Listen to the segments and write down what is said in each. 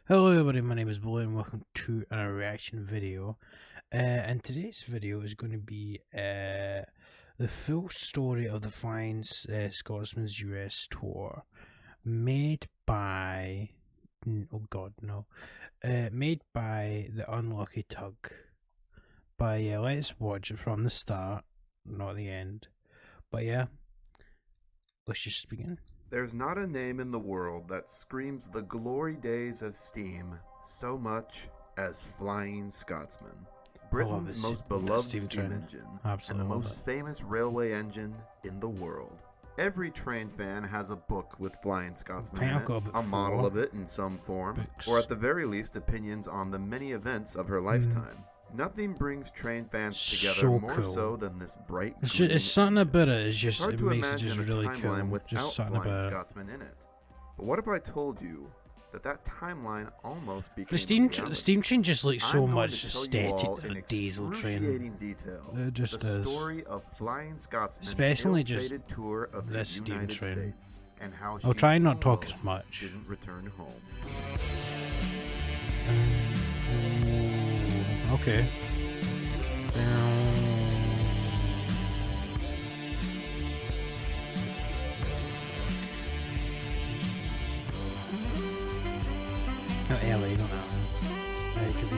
Hello everybody, my name is Blue and welcome to a reaction video. And today's video is going to be the full story of the Flying Scotsman's US tour, made by, oh god no, made by The Unlucky Tug. But yeah, let's watch it from the start, not the end. But yeah, let's just begin. There's not a name in the world that screams the glory days of steam so much as Flying Scotsman. Britain's most beloved steam engine and the most famous railway engine in the world. Every train fan has a book with Flying Scotsman in it, a model of it in some form, or at the very least opinions on the many events of her lifetime. Nothing brings train fans together more so than this bright green It's something about it. It's hard it to makes imagine it just a really timeline cool. without Just something Flying about Scotsman in it. But what if I told you that timeline almost became the steam train just looks so much aesthetic than a diesel train. Detail, it just the does. Story of Flying Scotsman's Especially just tour of this steam United train. States and how I'll try not talk as much. Didn't return home. Okay. Oh, LA, not that one. It could be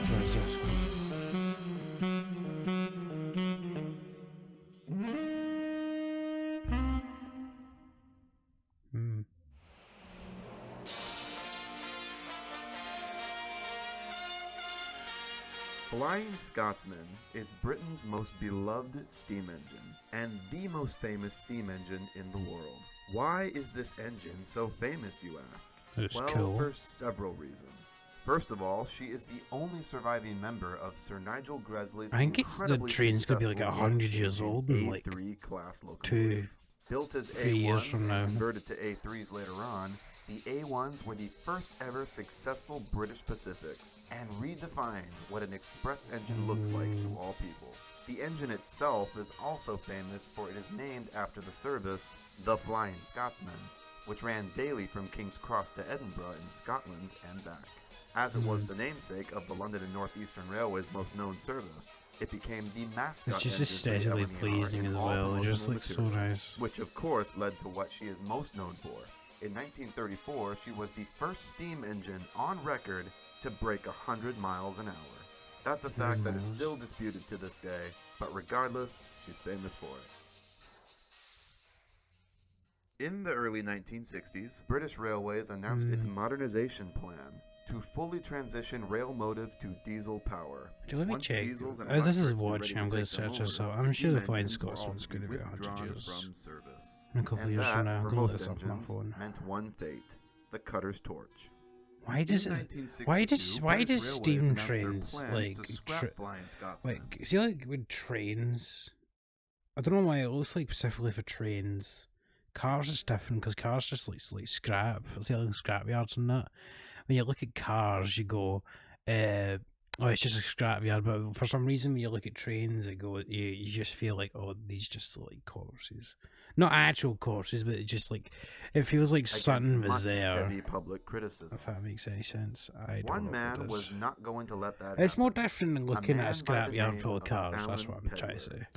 where is this? Flying Scotsman is Britain's most beloved steam engine and the most famous steam engine in the world. Why is this engine so famous, you ask? It's well, cool. For several reasons. First of all, she is the only surviving member of Sir Nigel Gresley's the train's gonna be like 100 years old in like A3 class locomotive. Built as 3 years A1s from now. and converted to A3s later on, the A1s were the first ever successful British Pacifics and redefined what an express engine looks like to all people. The engine itself is also famous for it is named after the service, the Flying Scotsman, which ran daily from King's Cross to Edinburgh in Scotland and back. As it was the namesake of the London and North Eastern Railway's most known service, it became the mascot It's just engine aesthetically for the pleasing as well. It just looks so nice. Which of course led to what she is most known for. In 1934, she was the first steam engine on record to break 100 miles an hour. That's a fact that is still disputed to this day, but regardless, she's famous for it. In the early 1960s, British Railways announced its modernization plan to fully transition rail motive to diesel power. Let me check. As this is watching, I'm going to search this up. I'm sure the Flying Scotsman's going to be 100 years. In a couple of years from now, I'm going to look this up on my phone. Meant one fate: the cutter's torch. Why does steam trains see, like with trains? I don't know why it looks like specifically for trains. Cars is different because cars just looks like scrap. It's like scrapyards and that. When you look at cars, you go, oh, it's just a scrapyard. But for some reason, when you look at trains, you just feel like, oh, these just look like corpses. Not actual corpses, but it just like, it feels like something was there. Heavy public criticism. If that makes any sense. One man was not going to let that It's happen. more different than looking at a scrapyard full of cars. That's what I'm trying to say.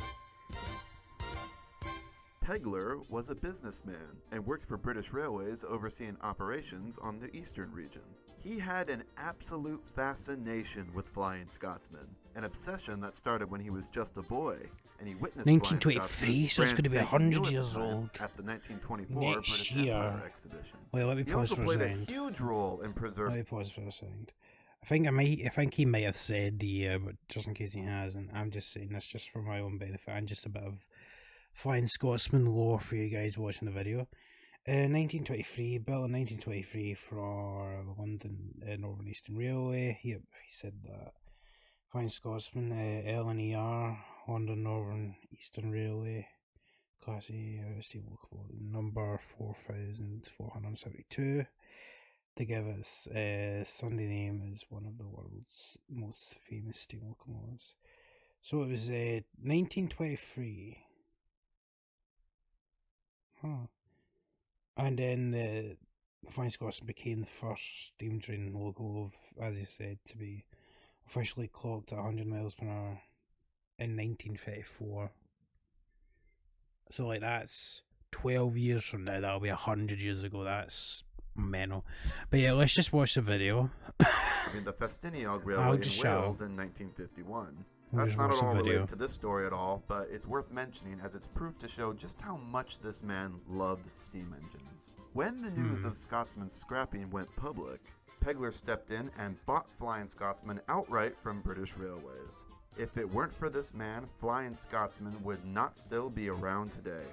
Pegler was a businessman and worked for British Railways overseeing operations on the eastern region. He had an absolute fascination with Flying Scotsman, an obsession that started when he was just a boy, and he witnessed 1923, so it's going to be 100 years old at the 1924 next British year. Empire exhibition. Wait, let me pause he also for played a second. A huge role in preserving. Let me pause for a second. I think he might have said the year, but just in case he hasn't, I'm just saying this just for my own benefit and just a bit of Flying Scotsman lore for you guys watching the video. 1923, built in 1923 for London Northern Eastern Railway. He said that. Flying Scotsman, LNER, London Northern Eastern Railway, Class A steam locomotive, number 4472. To give its Sunday name is one of the world's most famous steam locomotives. So it was 1923. huh. And then the Flying Scotsman became the first steam train loco of, as you said, to be officially clocked at 100 miles per hour in 1934. So, like, that's 12 years from now. That'll be 100 years ago. That's mental. But yeah, let's just watch the video. I mean, the Festiniog Railway in Wales in 1951. That's not at all related to this story at all, but it's worth mentioning as it's proof to show just how much this man loved steam engines. When the news of Scotsman's scrapping went public, Pegler stepped in and bought Flying Scotsman outright from British Railways. If it weren't for this man, Flying Scotsman would not still be around today.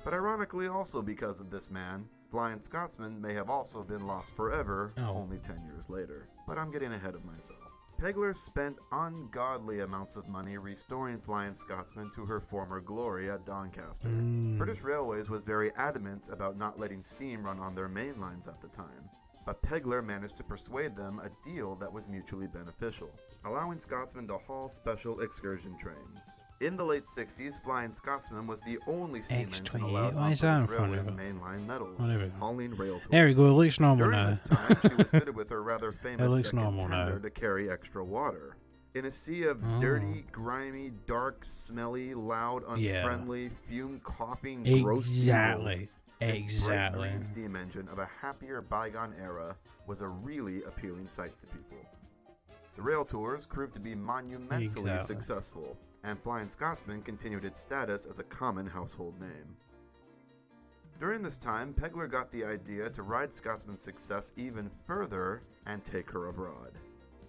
But ironically, also because of this man, Flying Scotsman may have also been lost forever, only 10 years later. But I'm getting ahead of myself. Pegler spent ungodly amounts of money restoring Flying Scotsman to her former glory at Doncaster. British Railways was very adamant about not letting steam run on their main lines at the time, but Pegler managed to persuade them a deal that was mutually beneficial, allowing Scotsman to haul special excursion trains. In the late 60s, Flying Scotsman was the only steam engine allowed on British Railway's mainline metals, hauling rail tours. There we go, it looks normal During now. this time, she was fitted with her rather famous second tender to carry extra water. In a sea of dirty, grimy, dark, smelly, loud, unfriendly, fume-coughing, gross diesels, this bright green steam engine of a happier bygone era was a really appealing sight to people. The rail tours proved to be monumentally successful, and Flying Scotsman continued its status as a common household name. During this time, Pegler got the idea to ride Scotsman's success even further and take her abroad,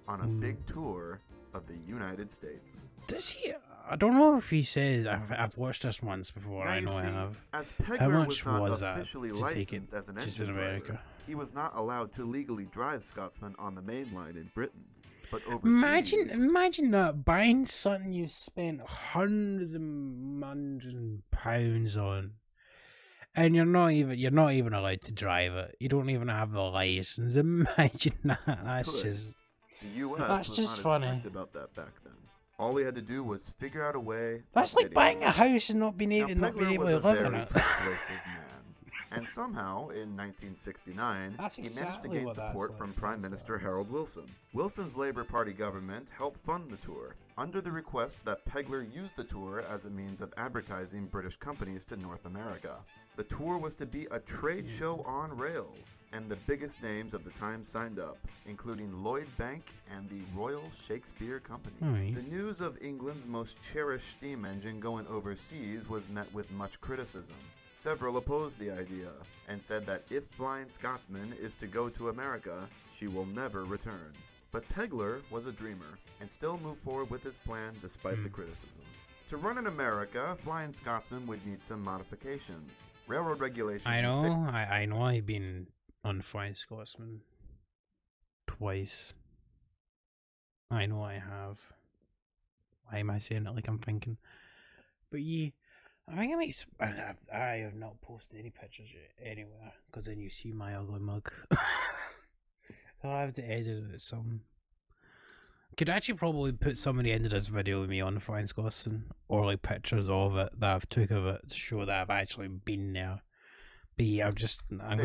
on a big tour of the United States. Does he? I don't know if he said. I've watched this once before. Now, I know see, I have. As Pegler How much was not that officially to take licensed it as an just engine in driver, America? he was not allowed to legally drive Scotsman on the main line in Britain. But overseas, imagine that, buying something you spent hundreds of pounds on, and you're not even allowed to drive it. You don't even have the license. Imagine that. That's just the U.S. That's was just not funny. as strict about that back then. All he had to do was figure out a way. That's like buying a house and not being able to live in it. Persuasive man. And somehow, in 1969, he managed to gain support from Prime Minister Harold Wilson. Wilson's Labour Party government helped fund the tour, under the request that Pegler use the tour as a means of advertising British companies to North America. The tour was to be a trade show on rails, and the biggest names of the time signed up, including Lloyd Bank and the Royal Shakespeare Company. The news of England's most cherished steam engine going overseas was met with much criticism. Several opposed the idea, and said that if Flying Scotsman is to go to America, she will never return. But Pegler was a dreamer, and still moved forward with his plan despite the criticism. To run in America, Flying Scotsman would need some modifications. Railroad regulations. I know I've been on Flying Scotsman twice. I know I have. Why am I saying it like I'm thinking? But yeah, I think it makes. I have not posted any pictures anywhere because then you see my ugly mug. So I have to edit it some. Could actually probably put some of the end of this video with me on Flying Scotsman, or like pictures of it that I've took of it to show that I've actually been there. But yeah, I'm gonna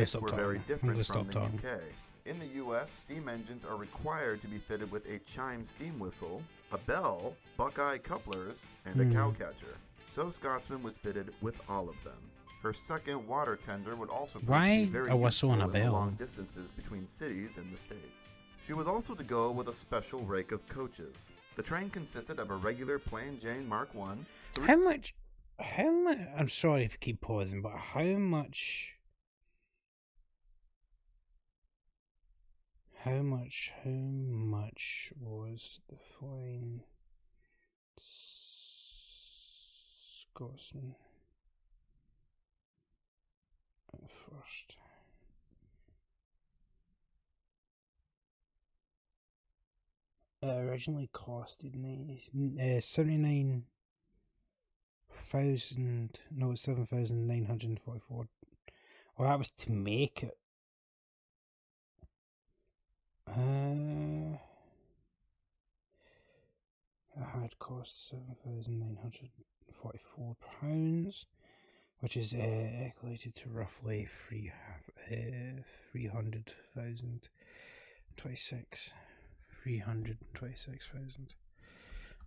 stop talking. Very different I'm gonna stop from talking. the UK. In the US, steam engines are required to be fitted with a chime steam whistle, a bell, Buckeye couplers, and a cowcatcher. So Scotsman was fitted with all of them. Her second water tender would also be very useful in the long distances between cities in the States. She was also to go with a special rake of coaches. The train consisted of a regular plain Jane Mark I. How much, I'm sorry if I keep pausing, but how much was the Flying Scotsman first? Originally costed 79,000. No, 7,944. Well, that was to make it. It had cost £7,944, which is equated to roughly 300,000. 326,000.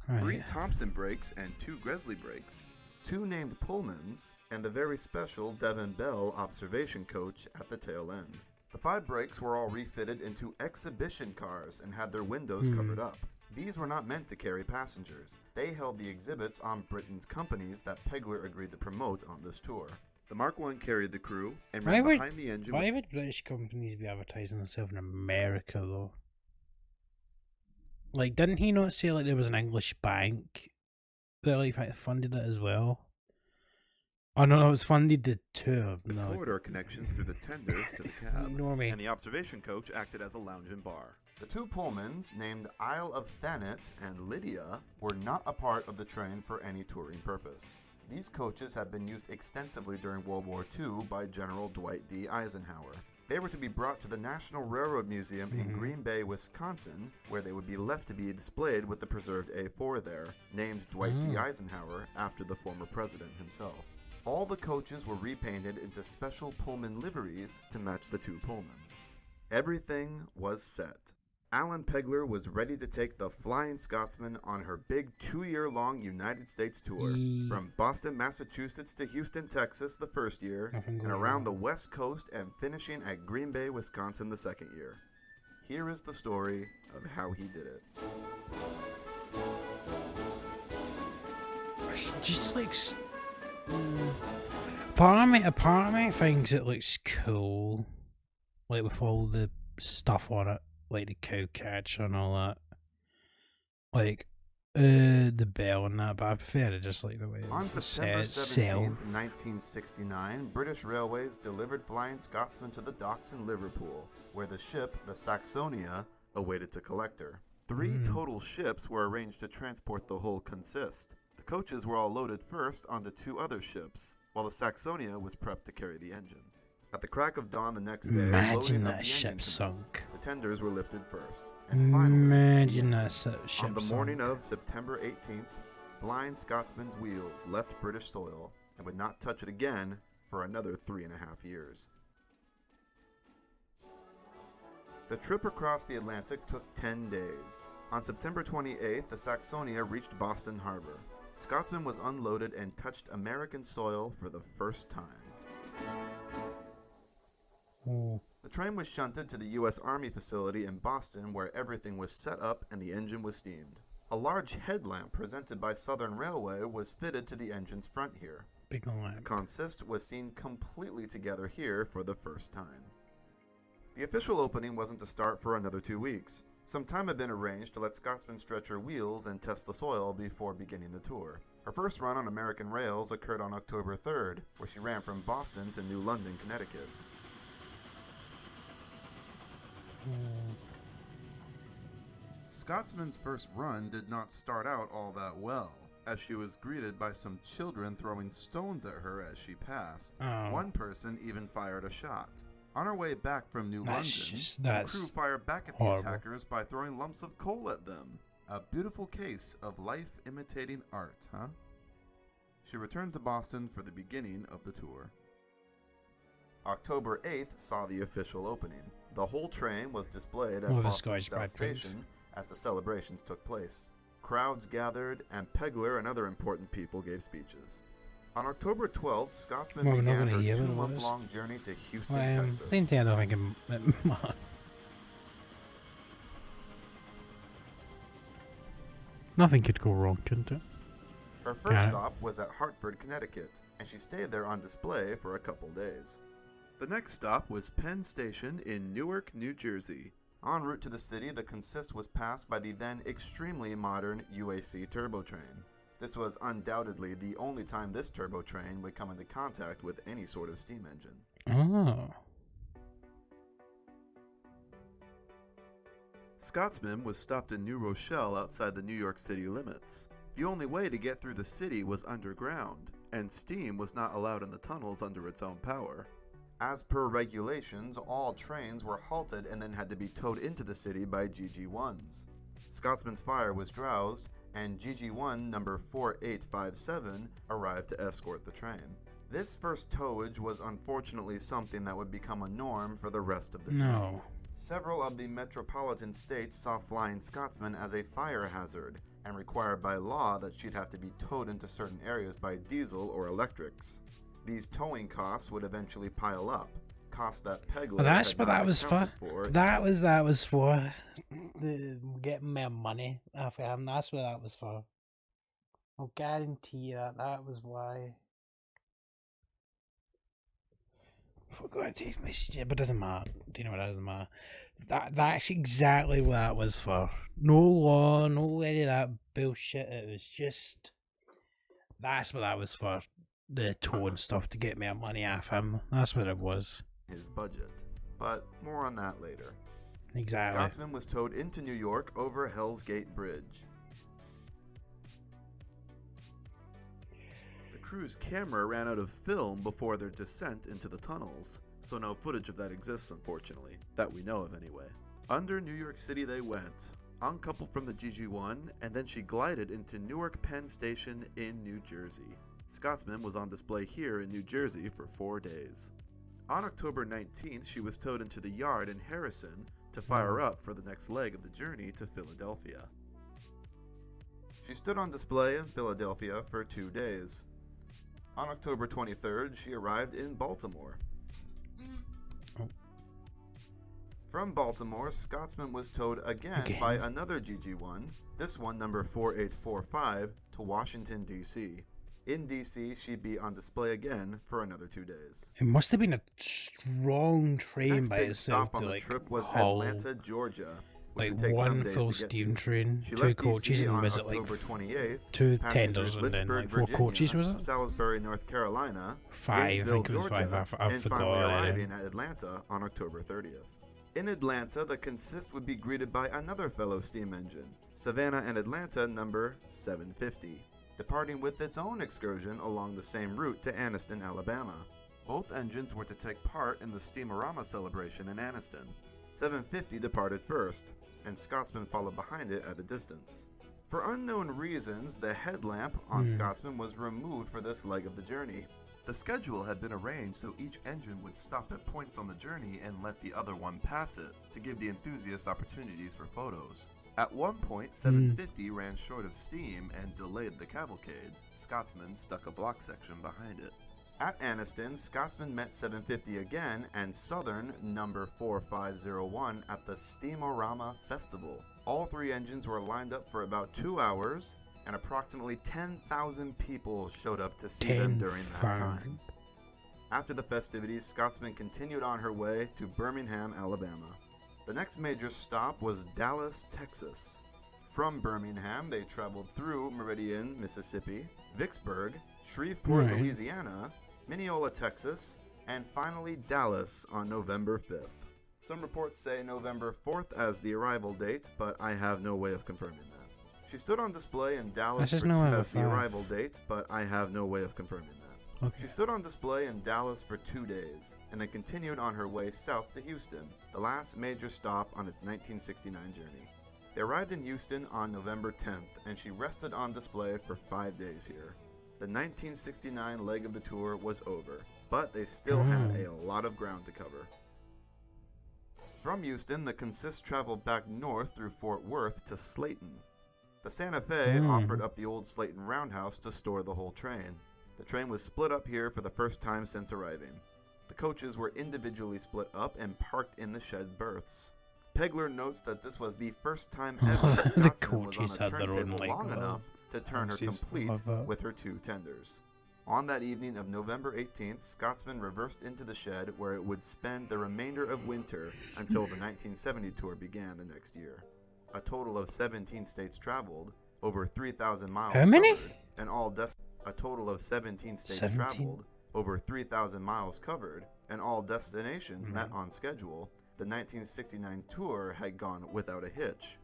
Right. 3 Thompson brakes and 2 Gresley brakes, 2 named Pullmans, and the very special Devon Bell observation coach at the tail end. The 5 brakes were all refitted into exhibition cars and had their windows covered up. These were not meant to carry passengers. They held the exhibits on Britain's companies that Pegler agreed to promote on this tour. The Mark I carried the crew and ran behind the engine. Why would British companies be advertising themselves in America, though? Like, didn't he not say, like, there was an English bank that, like, funded it as well? Oh, no, it was funded the tour. The corridor connections through the tenders to the cab. And the observation coach acted as a lounge and bar. The 2 Pullmans, named Isle of Thanet and Lydia, were not a part of the train for any touring purpose. These coaches had been used extensively during World War II by General Dwight D. Eisenhower. They were to be brought to the National Railroad Museum in Green Bay, Wisconsin, where they would be left to be displayed with the preserved A4 there, named Dwight D. Eisenhower after the former president himself. All the coaches were repainted into special Pullman liveries to match the 2 Pullmans. Everything was set. Alan Pegler was ready to take the Flying Scotsman on her big 2-year-long United States tour, from Boston, Massachusetts to Houston, Texas the first year, and around the West Coast and finishing at Green Bay, Wisconsin the second year. Here is the story of how he did it. Just like... Part of me thinks it looks cool, like with all the stuff on it, like the cow catcher and all that, like the bell and that. But I prefer it just like the way on September 17th, 1969, British Railways delivered Flying Scotsman to the docks in Liverpool, where the ship, the Saxonia, awaited to collect her. 3 total ships were arranged to transport the whole consist. The coaches were all loaded first onto 2 other ships, while the Saxonia was prepped to carry the engine. At the crack of dawn the next day, imagine that ship sunk. The tenders were lifted first, and finally, on the morning of September 18th, Flying Scotsman's wheels left British soil and would not touch it again for another 3.5 years. The trip across the Atlantic took 10 days. On September 28th, the Saxonia reached Boston Harbor. Scotsman was unloaded and touched American soil for the first time. The train was shunted to the U.S. Army facility in Boston, where everything was set up and the engine was steamed. A large headlamp presented by Southern Railway was fitted to the engine's front here. Big lamp. The consist was seen completely together here for the first time. The official opening wasn't to start for another 2 weeks. Some time had been arranged to let Scotsman stretch her wheels and test the soil before beginning the tour. Her first run on American rails occurred on October 3rd, where she ran from Boston to New London, Connecticut. Scotsman's first run did not start out all that well, as she was greeted by some children throwing stones at her as she passed. One person even fired a shot. On her way back from New London, the crew fired back at the attackers by throwing lumps of coal at them. A beautiful case of life imitating art, huh? She returned to Boston for the beginning of the tour. October 8th saw the official opening. The whole train was displayed at Boston South Station as the celebrations took place. Crowds gathered, and Pegler and other important people gave speeches. On October 12th, Scotsman began her 2-month-long journey to Houston, Texas. Same thing, I don't think nothing could go wrong, couldn't it? Her first stop was at Hartford, Connecticut, and she stayed there on display for a couple days. The next stop was Penn Station in Newark, New Jersey. En route to the city, the consist was passed by the then extremely modern UAC turbo train. This was undoubtedly the only time this turbo train would come into contact with any sort of steam engine. Oh. Scotsman was stopped in New Rochelle outside the New York City limits. The only way to get through the city was underground, and steam was not allowed in the tunnels under its own power. As per regulations, all trains were halted and then had to be towed into the city by GG1s. Scotsman's fire was drowsed, and GG1 number 4857 arrived to escort the train. This first towage was unfortunately something that would become a norm for the rest of the journey. No. Several of the metropolitan states saw Flying Scotsman as a fire hazard and required by law that she'd have to be towed into certain areas by diesel or electrics. These towing costs would eventually pile up, costs that Pegler That's had what not that was accounted for. for. That was for getting more money off him. That's what that was for. I'll guarantee you that was why. Forgot to take my shit, but it doesn't matter. Do you know what? It doesn't matter. That's exactly what that was for. No law, no any of that bullshit. It was just that's what that was for. The towing stuff to get more money off him. That's what it was. His budget, but more on that later. Exactly. Scotsman was towed into New York over Hell's Gate Bridge. The crew's camera ran out of film before their descent into the tunnels, so no footage of that exists, unfortunately, that we know of anyway. Under New York City they went, uncoupled from the GG1, and then she glided into Newark Penn Station in New Jersey. Scotsman was on display here in New Jersey for 4 days. On October 19th, she was towed into the yard in Harrison to fire up for the next leg of the journey to Philadelphia. She stood on display in Philadelphia for 2 days. On October 23rd, she arrived in Baltimore. From Baltimore, Scotsman was towed again by another GG1, this one number 4845, to Washington, D.C. In D.C., she'd be on display again for another 2 days. It must have been a strong train by itself. Next big stop on the trip was Hull. Atlanta, Georgia. Like one full steam train, 2 coaches, and was it like 2 tenders and then like 4 coaches, was it? Salisbury, North Carolina, 5, I think it was 5, I and forgot. Finally arriving at Atlanta on October 30th. In Atlanta, the consist would be greeted by another fellow steam engine, Savannah and Atlanta number 750, departing with its own excursion along the same route to Anniston, Alabama. Both engines were to take part in the Steamorama celebration in Anniston. 750 departed first, and Scotsman followed behind it at a distance. For unknown reasons, the headlamp on Scotsman was removed for this leg of the journey. The schedule had been arranged so each engine would stop at points on the journey and let the other one pass it, to give the enthusiasts opportunities for photos. At one point, 750 ran short of steam and delayed the cavalcade. Scotsman stuck a block section behind it. At Anniston, Scotsman met 750 again and Southern number 4501 at the Steamorama Festival. All 3 engines were lined up for about 2 hours, and approximately 10,000 people showed up to see them during that time. After the festivities, Scotsman continued on her way to Birmingham, Alabama. The next major stop was Dallas, Texas. From Birmingham, they traveled through Meridian, Mississippi, Vicksburg, Shreveport, Louisiana, Mineola, Texas, and finally Dallas on November 5th. Some reports say November 4th as the arrival date, but I have no way of confirming that. She stood on display in Dallas as the arrival date, but I have no way of confirming that. She stood on display in Dallas for 2 days, and then continued on her way south to Houston, the last major stop on its 1969 journey. They arrived in Houston on November 10th, and she rested on display for 5 days here. The 1969 leg of the tour was over, but they still had a lot of ground to cover. From Houston, the consist traveled back north through Fort Worth to Slayton. The Santa Fe offered up the old Slayton Roundhouse to store the whole train. The train was split up here for the first time since arriving. The coaches were individually split up and parked in the shed berths. Pegler notes that this was the first time ever Scotsman was on a turntable long enough to turn her complete with her 2 tenders. On that evening of November 18th, Scotsman reversed into the shed where it would spend the remainder of winter until the 1970 tour began the next year. A total of 17 states traveled, over 3,000 miles covered, and all a total of 17 states traveled, over 3,000 miles covered, and all destinations met on schedule. The 1969 tour had gone without a hitch.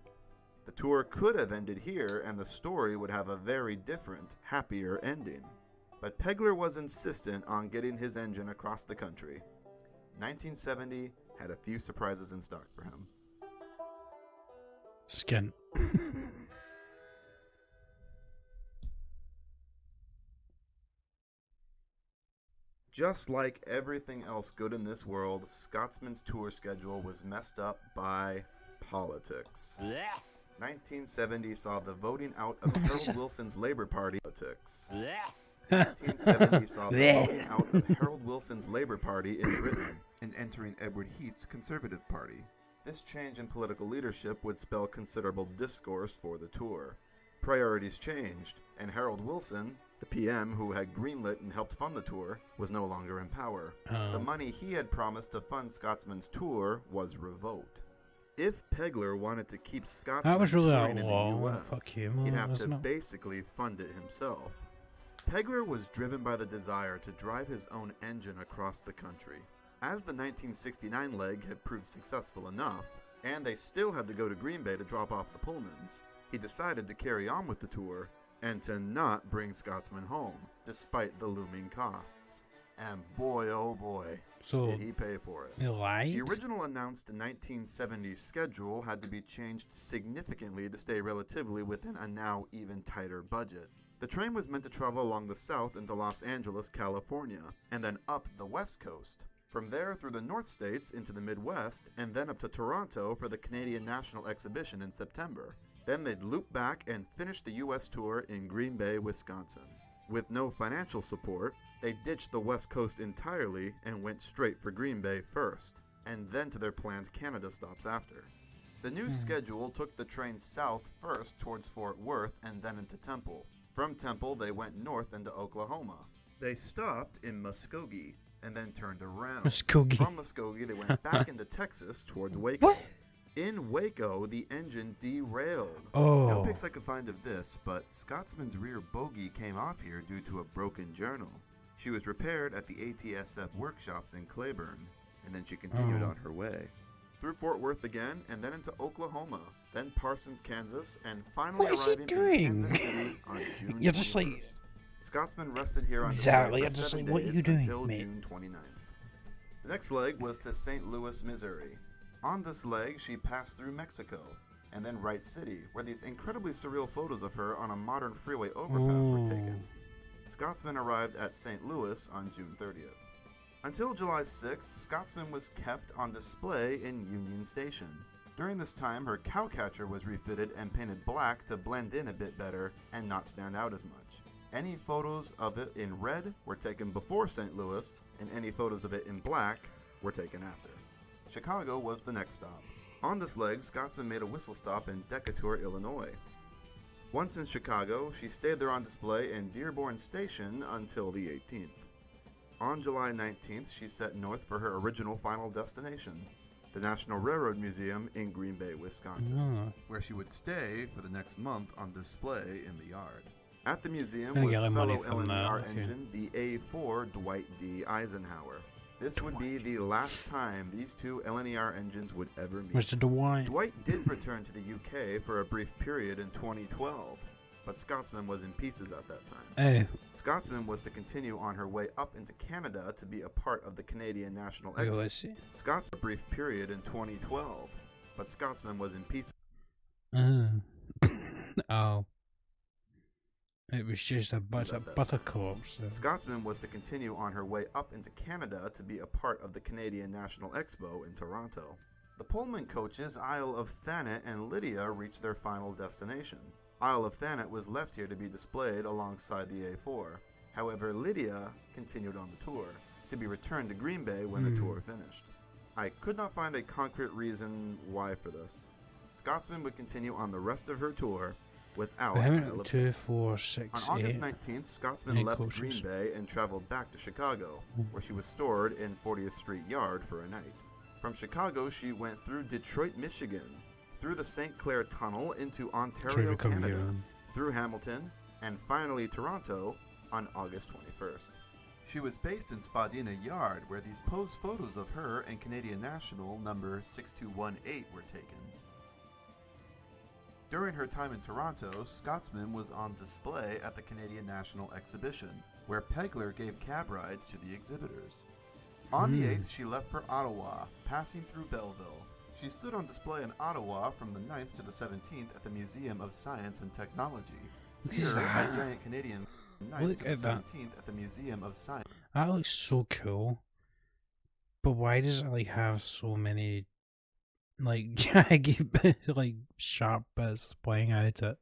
The tour could have ended here, and the story would have a very different, happier ending. But Pegler was insistent on getting his engine across the country. 1970 had a few surprises in stock for him. Skin. Just like everything else good in this world, Scotsman's tour schedule was messed up by politics. 1970 saw the voting out of Harold Wilson's Labour Party. 1970 saw the voting out of Harold Wilson's Labour Party in Britain and entering Edward Heath's Conservative Party. This change in political leadership would spell considerable discourse for the tour. Priorities changed, and Harold Wilson, the PM who had greenlit and helped fund the tour, was no longer in power. The money he had promised to fund Scotsman's tour was revoked. If Pegler wanted to keep Scotsman touring in the US, he'd have to basically fund it himself. Pegler was driven by the desire to drive his own engine across the country. As the 1969 leg had proved successful enough, and they still had to go to Green Bay to drop off the Pullmans, he decided to carry on with the tour and to not bring Scotsman home, despite the looming costs. And boy, oh boy, did he pay for it. The original announced 1970 schedule had to be changed significantly to stay relatively within a now even tighter budget. The train was meant to travel along the south into Los Angeles, California, and then up the west coast. From there through the North States into the Midwest, and then up to Toronto for the Canadian National Exhibition in September. Then they'd loop back and finish the US tour in Green Bay, Wisconsin. With no financial support, they ditched the West Coast entirely and went straight for Green Bay first, and then to their planned Canada stops after. The new schedule took the train south first towards Fort Worth and then into Temple. From Temple, they went north into Oklahoma. They stopped in Muskogee and then turned around. From Muskogee, they went back into Texas towards Waco. What? In Waco, the engine derailed. No pics I could find of this, but Scotsman's rear bogie came off here due to a broken journal. She was repaired at the ATSF workshops in Claiborne, and then she continued on her way. Through Fort Worth again, and then into Oklahoma, then Parsons, Kansas, and finally arriving in Kansas City on June 21st. Scotsman rested here on display for 7 days until June 29th. The next leg was to St. Louis, Missouri. On this leg, she passed through Mexico, and then Wright City, where these incredibly surreal photos of her on a modern freeway overpass were taken. Scotsman arrived at St. Louis on June 30th. Until July 6th, Scotsman was kept on display in Union Station. During this time, her cowcatcher was refitted and painted black to blend in a bit better and not stand out as much. Any photos of it in red were taken before St. Louis, and any photos of it in black were taken after. Chicago was the next stop. On this leg, Scotsman made a whistle stop in Decatur, Illinois. Once in Chicago, she stayed there on display in Dearborn Station until the 18th. On July 19th, she set north for her original final destination, the National Railroad Museum in Green Bay, Wisconsin, where she would stay for the next month on display in the yard. At the museum was fellow LNER engine, the A4 Dwight D. Eisenhower. This would be the last time these two LNER engines would ever meet. Mr. Dwight. Dwight did return to the UK for a brief period in 2012, but Scotsman was in pieces at that time. Scotsman was to continue on her way up into Canada to be a part of the Canadian National Exhibition. Scotsman a brief period in 2012, but Scotsman was in pieces. It was just a buttercup. So. Scotsman was to continue on her way up into Canada to be a part of the Canadian National Expo in Toronto. The Pullman coaches Isle of Thanet and Lydia reached their final destination. Isle of Thanet was left here to be displayed alongside the A4. However, Lydia continued on the tour, to be returned to Green Bay when the tour finished. I could not find a concrete reason why for this. Scotsman would continue on the rest of her tour without Isle of Thanet. 2, 4, 6, on August 19th, Scotsman left Green Bay and traveled back to Chicago, where she was stored in 40th Street Yard for a night. From Chicago, she went through Detroit, Michigan, through the St. Clair Tunnel into Ontario, Canada, through Hamilton, and finally Toronto on August 21st. She was based in Spadina Yard, where these posed photos of her and Canadian National number 6218 were taken. During her time in Toronto, Scotsman was on display at the Canadian National Exhibition, where Pegler gave cab rides to the exhibitors. On the 8th, she left for Ottawa, passing through Belleville. She stood on display in Ottawa from the 9th to the 17th at the Museum of Science and Technology. Here, a giant Canadian 9th to the 17th at the Museum of Science. That looks so cool. But why does it like have so many like jagged like sharp bits playing out it?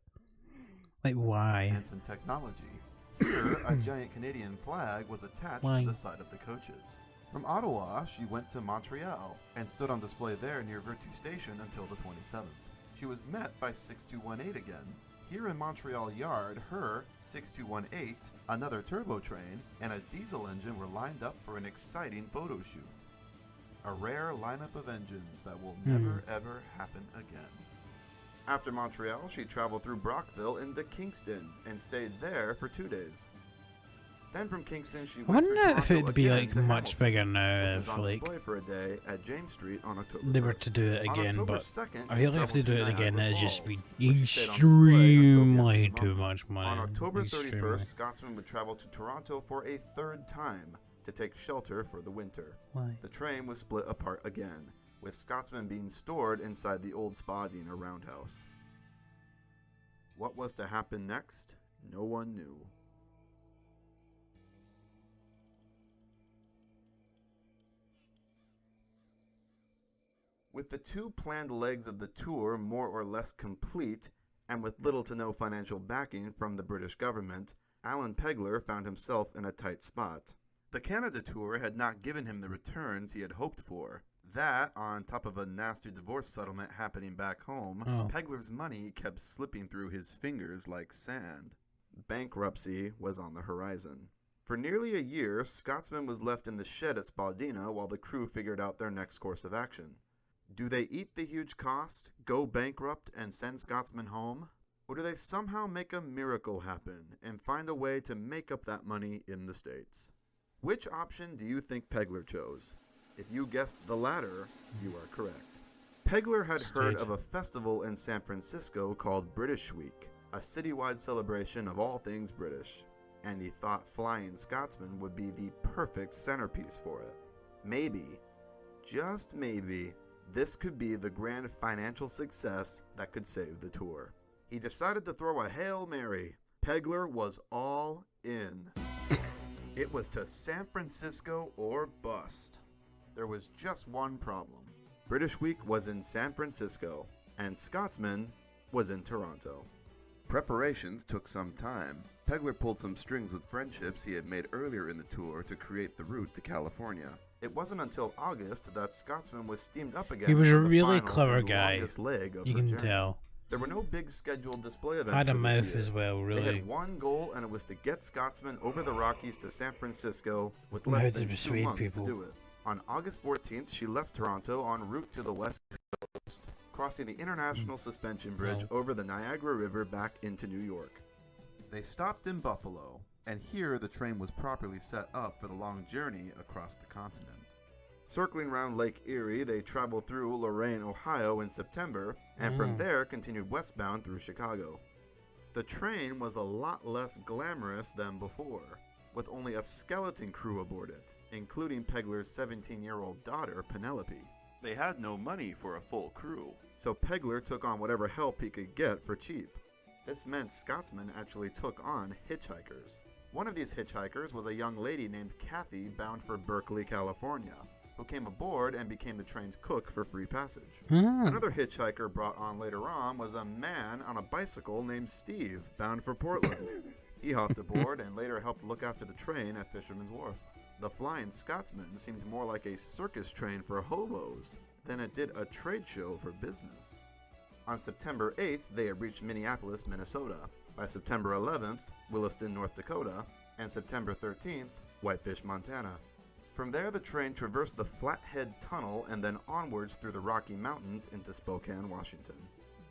Like why? And some technology. Here, a giant Canadian flag was attached to the side of the coaches. From Ottawa, she went to Montreal and stood on display there near Vertu Station until the 27th. She was met by 6218 again. Here in Montreal Yard, her 6218, another turbo train, and a diesel engine were lined up for an exciting photo shoot. A rare lineup of engines that will never ever happen again. After Montreal, she traveled through Brockville into Kingston and stayed there for 2 days. Then from Kingston, she went through Toronto if it'd be like much Hamilton, bigger now if like for a day at James Street on October they were to do it again, but 2nd, I feel like if they do it again, it'd just be extremely too much money. On October 31st, Scotsman would travel to Toronto for a third time to take shelter for the winter. Why? The train was split apart again, with Scotsman being stored inside the old Spadina roundhouse. What was to happen next, no one knew. With the 2 planned legs of the tour more or less complete, and with little to no financial backing from the British government, Alan Pegler found himself in a tight spot. The Canada tour had not given him the returns he had hoped for. That, on top of a nasty divorce settlement happening back home, Pegler's money kept slipping through his fingers like sand. Bankruptcy was on the horizon. For nearly a year, Scotsman was left in the shed at Spadina while the crew figured out their next course of action. Do they eat the huge cost, go bankrupt, and send Scotsman home? Or do they somehow make a miracle happen and find a way to make up that money in the States? Which option do you think Pegler chose? If you guessed the latter, you are correct. Pegler had heard of a festival in San Francisco called British Week, a citywide celebration of all things British, and he thought Flying Scotsman would be the perfect centerpiece for it. Maybe, just maybe, this could be the grand financial success that could save the tour. He decided to throw a Hail Mary. Pegler was all in. It was to San Francisco or bust. There was just one problem. British Week was in San Francisco, and Scotsman was in Toronto. Preparations took some time. Pegler pulled some strings with friendships he had made earlier in the tour to create the route to California. It wasn't until August that Scotsman was steamed up again. He was a really clever guy. You can tell. There were no big scheduled display events. Had a mouth as well, really. They had one goal, and it was to get Scotsman over the Rockies to San Francisco with less than 2 months to do it. On August 14th, she left Toronto en route to the west coast, crossing the International Suspension Bridge over the Niagara River back into New York. They stopped in Buffalo, and here the train was properly set up for the long journey across the continent. Circling around Lake Erie, they traveled through Lorain, Ohio in September, and from there continued westbound through Chicago. The train was a lot less glamorous than before, with only a skeleton crew aboard it, including Pegler's 17-year-old daughter, Penelope. They had no money for a full crew, so Pegler took on whatever help he could get for cheap. This meant Scotsman actually took on hitchhikers. One of these hitchhikers was a young lady named Kathy bound for Berkeley, California, who came aboard and became the train's cook for free passage. Another hitchhiker brought on later on was a man on a bicycle named Steve, bound for Portland. He hopped aboard and later helped look after the train at Fisherman's Wharf. The Flying Scotsman seemed more like a circus train for hobos than it did a trade show for business. On September 8th, they had reached Minneapolis, Minnesota. By September 11th, Williston, North Dakota, and September 13th, Whitefish, Montana. From there, the train traversed the Flathead Tunnel and then onwards through the Rocky Mountains into Spokane, Washington.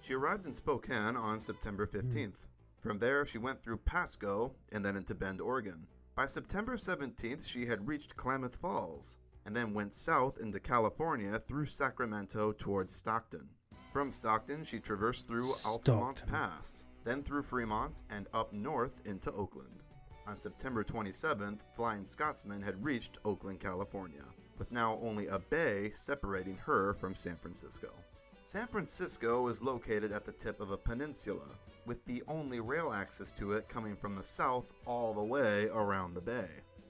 She arrived in Spokane on September 15th. From there, she went through Pasco and then into Bend, Oregon. By September 17th, she had reached Klamath Falls, and then went south into California through Sacramento towards Stockton. From Stockton, she traversed through Altamont Pass, then through Fremont and up north into Oakland. On September 27th, Flying Scotsman had reached Oakland, California, with now only a bay separating her from San Francisco. San Francisco is located at the tip of a peninsula, with the only rail access to it coming from the south all the way around the bay.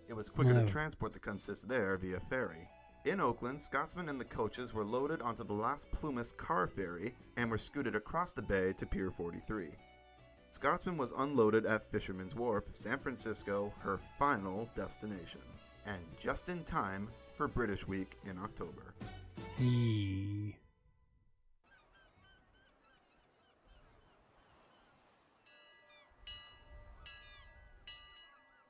It was quicker to transport the consist there via ferry. In Oakland, Scotsman and the coaches were loaded onto the Las Plumas car ferry and were scooted across the bay to Pier 43. Scotsman was unloaded at Fisherman's Wharf, San Francisco, her final destination, and just in time for British Week in October.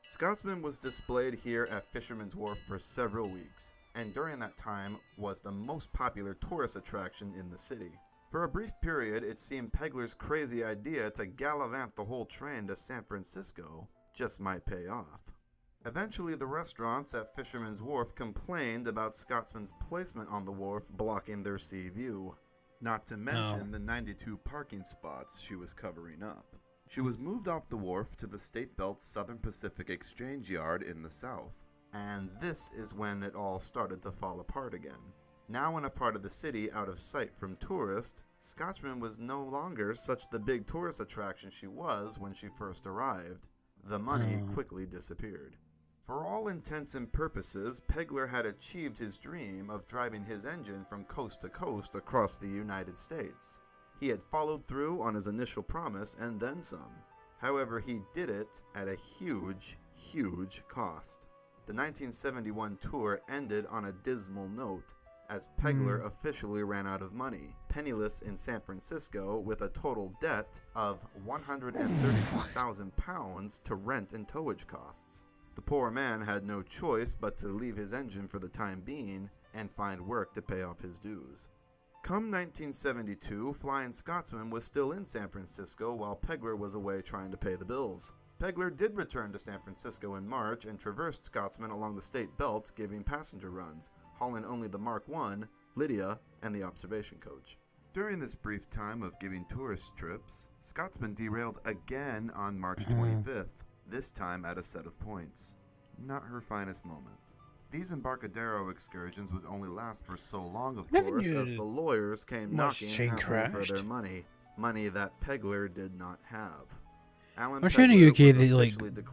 Scotsman was displayed here at Fisherman's Wharf for several weeks, and during that time was the most popular tourist attraction in the city. For a brief period, it seemed Pegler's crazy idea to gallivant the whole train to San Francisco just might pay off. Eventually, the restaurants at Fisherman's Wharf complained about Scotsman's placement on the wharf blocking their sea view, not to mention the 92 parking spots she was covering up. She was moved off the wharf to the State Belt's Southern Pacific Exchange Yard in the south, and this is when it all started to fall apart again. Now in a part of the city out of sight from tourists, Scotsman was no longer such the big tourist attraction she was when she first arrived. The money quickly disappeared. For all intents and purposes, Pegler had achieved his dream of driving his engine from coast to coast across the United States. He had followed through on his initial promise and then some. However, he did it at a huge, huge cost. The 1971 tour ended on a dismal note, as Pegler officially ran out of money, penniless in San Francisco with a total debt of £132,000 to rent and towage costs. The poor man had no choice but to leave his engine for the time being and find work to pay off his dues. Come 1972, Flying Scotsman was still in San Francisco while Pegler was away trying to pay the bills. Pegler did return to San Francisco in March and traversed Scotsman along the State Belt, giving passenger runs, hauling only the Mark I, Lydia, and the observation coach. During this brief time of giving tourist trips, Scotsman derailed again on March 25th, this time at a set of points. Not her finest moment. These Embarcadero excursions would only last for so long, of course, as the lawyers came knocking asking for their money that Pegler did not have. I'm sure in the UK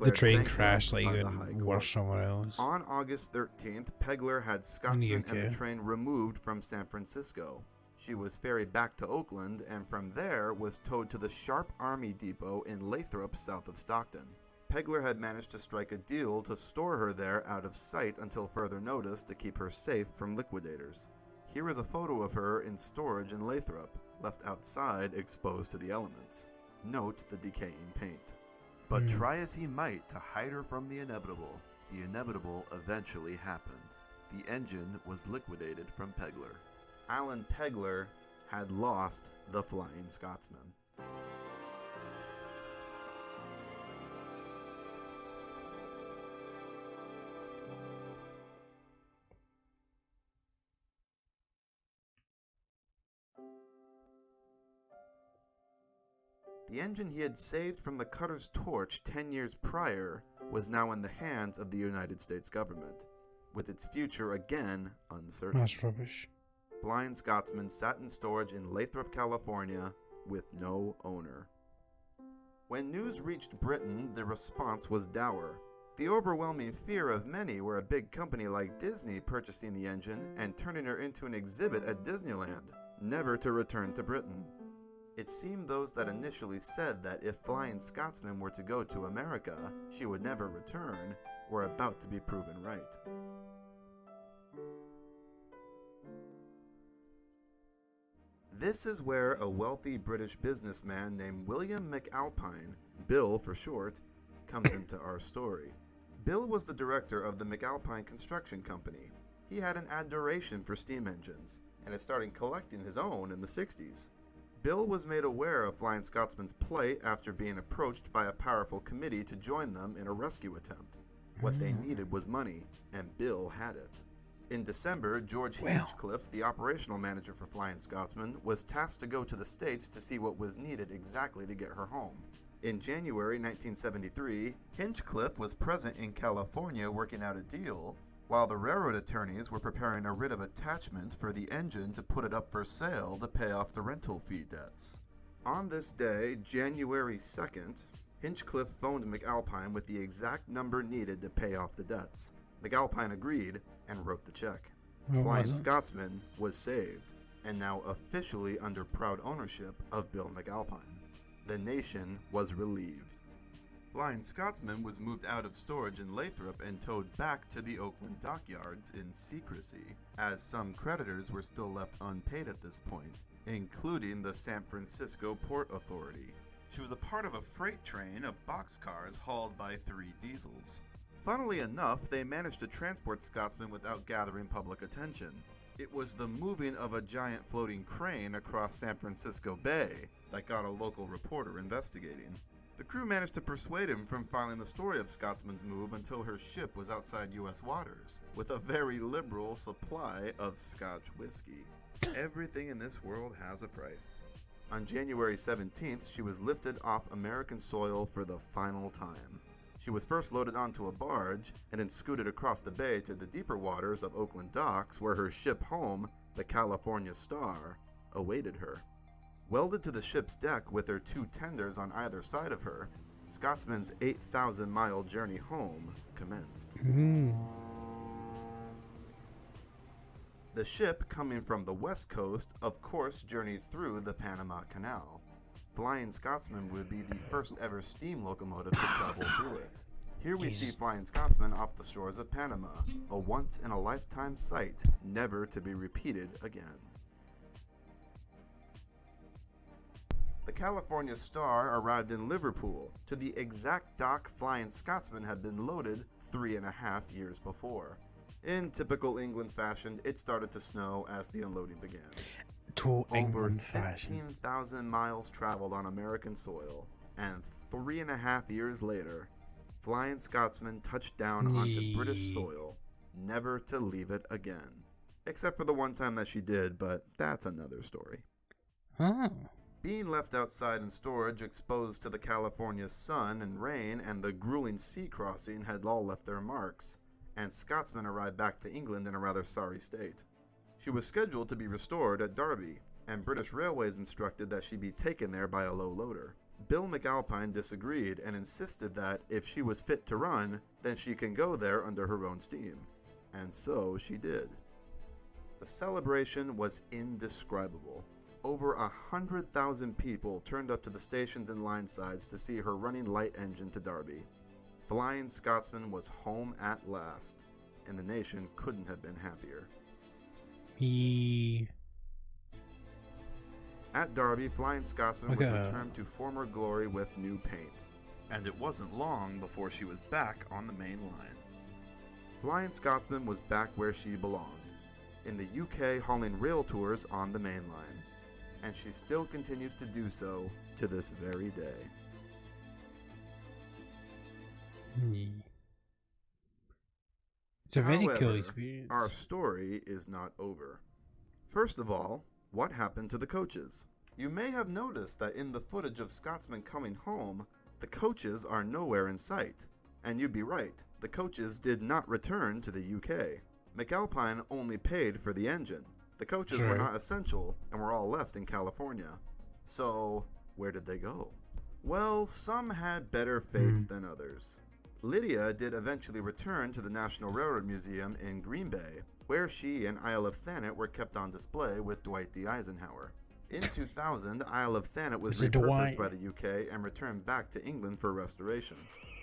the train crashed even worse somewhere else. On August 13th, Pegler had Scotsman and the train removed from San Francisco. She was ferried back to Oakland and from there was towed to the Sharp Army Depot in Lathrop, south of Stockton. Pegler had managed to strike a deal to store her there out of sight until further notice to keep her safe from liquidators. Here is a photo of her in storage in Lathrop, left outside exposed to the elements. Note the decaying paint. But try as he might to hide her from the inevitable eventually happened. The engine was liquidated from Pegler. Alan Pegler had lost the Flying Scotsman. The engine he had saved from the cutter's torch 10 years prior was now in the hands of the United States government, with its future again uncertain. That's rubbish. Flying Scotsman sat in storage in Lathrop, California, with no owner. When news reached Britain, the response was dour. The overwhelming fear of many were a big company like Disney purchasing the engine and turning her into an exhibit at Disneyland, never to return to Britain. It seemed those that initially said that if Flying Scotsman were to go to America, she would never return, were about to be proven right. This is where a wealthy British businessman named William McAlpine, Bill for short, comes into our story. Bill was the director of the McAlpine Construction Company. He had an adoration for steam engines, and had started collecting his own in the 60s. Bill was made aware of Flying Scotsman's plight after being approached by a powerful committee to join them in a rescue attempt. What they needed was money, and Bill had it. In December, George Hinchcliffe, the operational manager for Flying Scotsman, was tasked to go to the States to see what was needed exactly to get her home. In January 1973, Hinchcliffe was present in California working out a deal, while the railroad attorneys were preparing a writ of attachment for the engine to put it up for sale to pay off the rental fee debts. On this day, January 2nd, Hinchcliffe phoned McAlpine with the exact number needed to pay off the debts. McAlpine agreed and wrote the check. Flying Scotsman was saved, and now officially under proud ownership of Bill McAlpine. The nation was relieved. Flying Scotsman was moved out of storage in Lathrop and towed back to the Oakland dockyards in secrecy, as some creditors were still left unpaid at this point, including the San Francisco Port Authority. She was a part of a freight train of boxcars hauled by 3 diesels. Funnily enough, they managed to transport Scotsman without gathering public attention. It was the moving of a giant floating crane across San Francisco Bay that got a local reporter investigating. The crew managed to persuade him from filing the story of Scotsman's move until her ship was outside U.S. waters, with a very liberal supply of Scotch whiskey. Everything in this world has a price. On January 17th, she was lifted off American soil for the final time. She was first loaded onto a barge and then scooted across the bay to the deeper waters of Oakland docks, where her ship home, the California Star, awaited her. Welded to the ship's deck with her 2 tenders on either side of her, Scotsman's 8,000-mile journey home commenced. The ship, coming from the west coast, of course journeyed through the Panama Canal. Flying Scotsman would be the first ever steam locomotive to travel through it. Here we see Flying Scotsman off the shores of Panama, a once-in-a-lifetime sight, never to be repeated again. The California Star arrived in Liverpool, to the exact dock Flying Scotsman had been loaded 3.5 years before. In typical England fashion, it started to snow as the unloading began. Over 15,000 miles traveled on American soil, and 3.5 years later, Flying Scotsman touched down onto British soil, never to leave it again. Except for the one time that she did, but that's another story. Being left outside in storage, exposed to the California sun and rain and the grueling sea crossing had all left their marks, and Scotsman arrived back to England in a rather sorry state. She was scheduled to be restored at Derby, and British Railways instructed that she be taken there by a low loader. Bill McAlpine disagreed and insisted that if she was fit to run, then she can go there under her own steam. And so she did. The celebration was indescribable. Over 100,000 people turned up to the stations and line sides to see her running light engine to Derby. Flying Scotsman was home at last, and the nation couldn't have been happier. At Derby, Flying Scotsman was returned to former glory with new paint, and it wasn't long before she was back on the main line. Flying Scotsman was back where she belonged, in the UK hauling rail tours on the main line, and she still continues to do so to this very day. It's a very However, cool experience. Our story is not over. First of all, what happened to the coaches? You may have noticed that in the footage of Scotsman coming home, the coaches are nowhere in sight. And you'd be right, the coaches did not return to the UK. McAlpine only paid for the engine. The coaches were not essential and were all left in California. So, where did they go? Well, some had better fates than others. Lydia did eventually return to the National Railroad Museum in Green Bay, where she and Isle of Thanet were kept on display with Dwight D. Eisenhower. In 2000, Isle of Thanet was repurposed by the UK and returned back to England for restoration.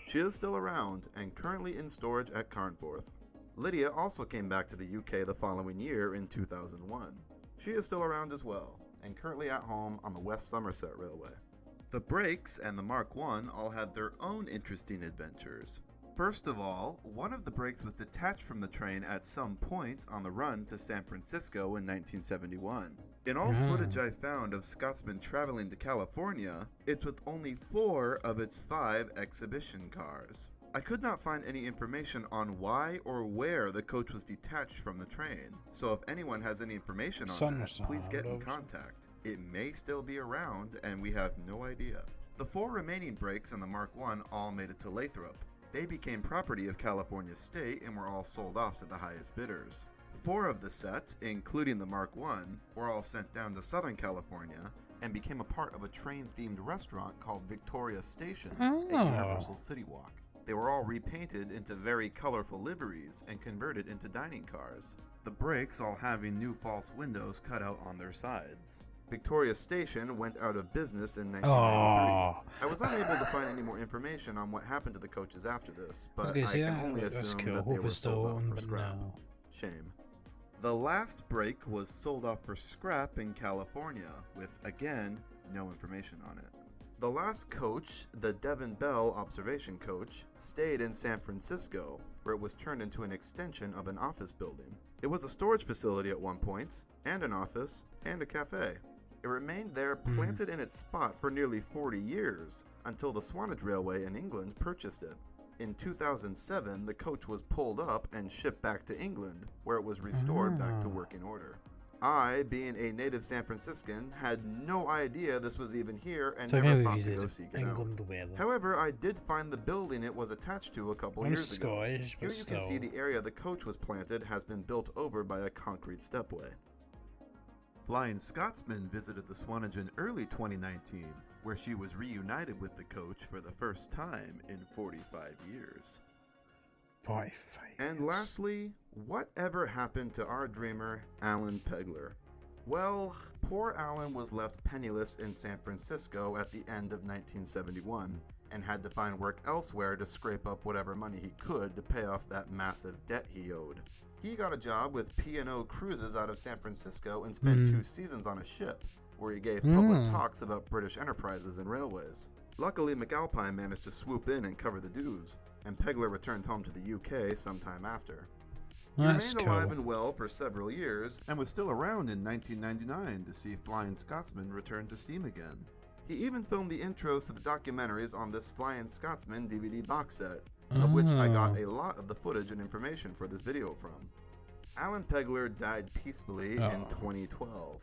She is still around and currently in storage at Carnforth. Lydia also came back to the UK the following year in 2001. She is still around as well, and currently at home on the West Somerset Railway. The Brakes and the Mark I all had their own interesting adventures. First of all, one of the brakes was detached from the train at some point on the run to San Francisco in 1971. In all footage I found of Scotsman traveling to California, it's with only 4 of its 5 exhibition cars. I could not find any information on why or where the coach was detached from the train, so if anyone has any information on that, please get in contact. It may still be around, and we have no idea. The 4 remaining brakes in the Mark I all made it to Lathrop. They became property of California State and were all sold off to the highest bidders. 4 of the set, including the Mark I, were all sent down to Southern California, and became a part of a train-themed restaurant called Victoria Station at Universal City Walk. They were all repainted into very colorful liveries and converted into dining cars, the brakes all having new false windows cut out on their sides. Victoria Station went out of business in 1993. I was unable to find any more information on what happened to the coaches after this, but I can only assume that they were sold off for scrap. Shame. The last break was sold off for scrap in California, with, again, no information on it. The last coach, the Devon Bell observation coach, stayed in San Francisco, where it was turned into an extension of an office building. It was a storage facility at one point, and an office, and a cafe. It remained there planted in its spot for nearly 40 years, until the Swanage Railway in England purchased it. In 2007, the coach was pulled up and shipped back to England, where it was restored back to working order. I, being a native San Franciscan, had no idea this was even here and never thought to go seek it out. However, I did find the building it was attached to a couple years ago. Here you can see the area the coach was planted has been built over by a concrete stepway. Flying Scotsman visited the Swanage in early 2019, where she was reunited with the coach for the first time in 45 years. And lastly, whatever happened to our dreamer, Alan Pegler? Well, poor Alan was left penniless in San Francisco at the end of 1971 and had to find work elsewhere to scrape up whatever money he could to pay off that massive debt he owed. He got a job with P&O Cruises out of San Francisco and spent 2 seasons on a ship, where he gave public talks about British enterprises and railways. Luckily, McAlpine managed to swoop in and cover the dues, and Pegler returned home to the UK sometime after. He remained alive and well for several years, and was still around in 1999 to see Flying Scotsman return to steam again. He even filmed the intros to the documentaries on this Flying Scotsman DVD box set, of which I got a lot of the footage and information for this video from. Alan Pegler died peacefully in 2012.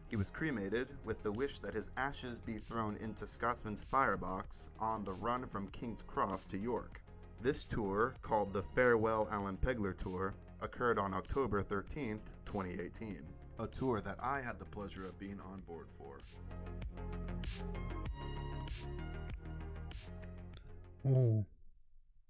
He was cremated with the wish that his ashes be thrown into Scotsman's firebox on the run from King's Cross to York. This tour, called the Farewell Alan Pegler Tour, occurred on October 13th, 2018. A tour that I had the pleasure of being on board for.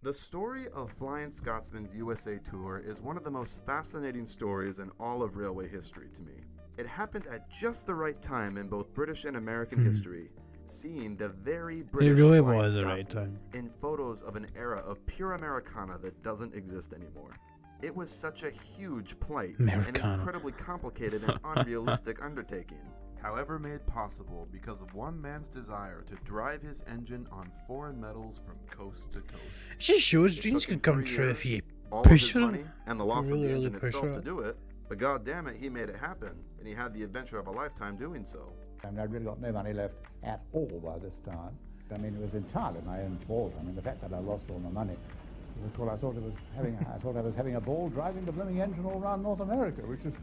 The story of Flying Scotsman's USA tour is one of the most fascinating stories in all of railway history to me. It happened at just the right time in both British and American history, seeing the very British Flying Scotsman in photos of an era of pure Americana that doesn't exist anymore. It was such a huge plight, an incredibly complicated and unrealistic undertaking, however made possible because of one man's desire to drive his engine on foreign metals from coast to coast. It just shows dreams can come true if you all of his money and the loss of the engine itself to do it, but god damn it, he made it happen, and he had the adventure of a lifetime doing so. I mean, I'd really got no money left at all by this time. I mean, it was entirely my own fault. I mean, the fact that I lost all my money, I thought I was having a ball driving the blooming engine all around North America, which is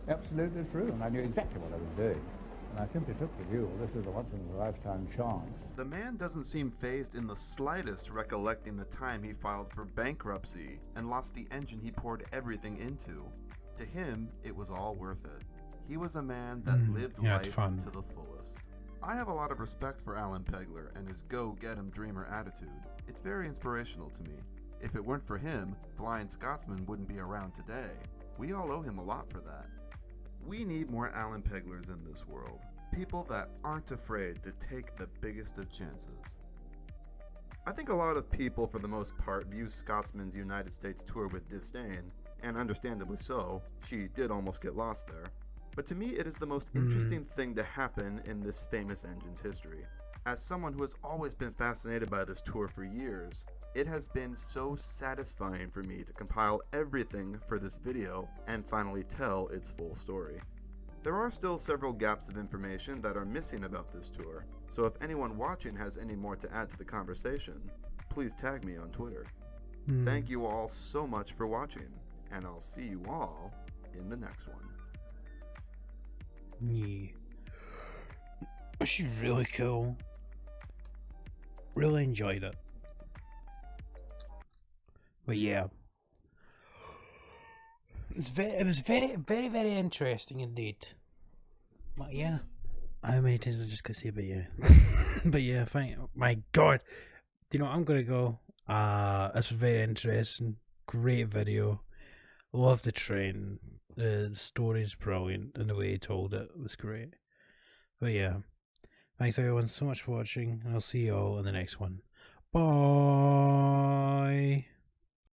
absolutely true, and I knew exactly what I was doing. And I simply took the view, this is a once-in-a-lifetime chance. The man doesn't seem fazed in the slightest, recollecting the time he filed for bankruptcy and lost the engine he poured everything into. To him, it was all worth it. He was a man that lived life to the fullest. I have a lot of respect for Alan Pegler and his go-get-em dreamer attitude. It's very inspirational to me. If it weren't for him, Flying Scotsman wouldn't be around today. We all owe him a lot for that. We need more Alan Peglers in this world. People that aren't afraid to take the biggest of chances. I think a lot of people, for the most part, view Scotsman's United States tour with disdain, and understandably so. She did almost get lost there. But to me, it is the most interesting thing to happen in this famous engine's history. As someone who has always been fascinated by this tour for years, it has been so satisfying for me to compile everything for this video and finally tell its full story. There are still several gaps of information that are missing about this tour, so if anyone watching has any more to add to the conversation, please tag me on Twitter. Thank you all so much for watching, and I'll see you all in the next one. Yeah. She's really cool. Really enjoyed it. But yeah. It was very, very interesting indeed. But yeah. how many times I just could say, but yeah. But yeah, my God. You know, I'm going to go. This was very interesting. Great video. Love the train. The story's brilliant, and the way he told it was great. But yeah, thanks everyone so much for watching, and I'll see you all in the next one. Bye.